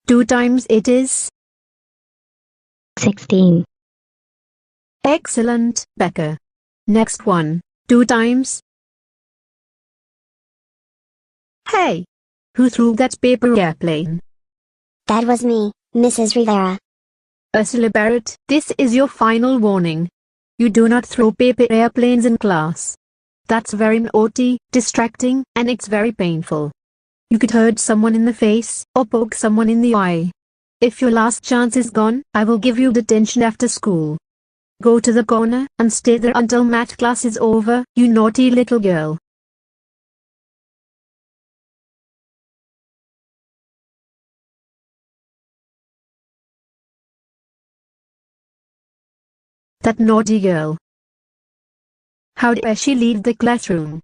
2 times 8 is 16. excellent, Becca. Next one. 2 times. Hey! Who threw that paper airplane? That was me, Mrs. Rivera. Ursula Barrett, this is your final warning. You do not throw paper airplanes in class. That's very naughty, distracting, and it's very painful. You could hurt someone in the face, or poke someone in the eye. If your last chance is gone, I will give you detention after school. Go to the corner, and stay there until math class is over, you naughty little girl. That naughty girl. How dare she leave the classroom?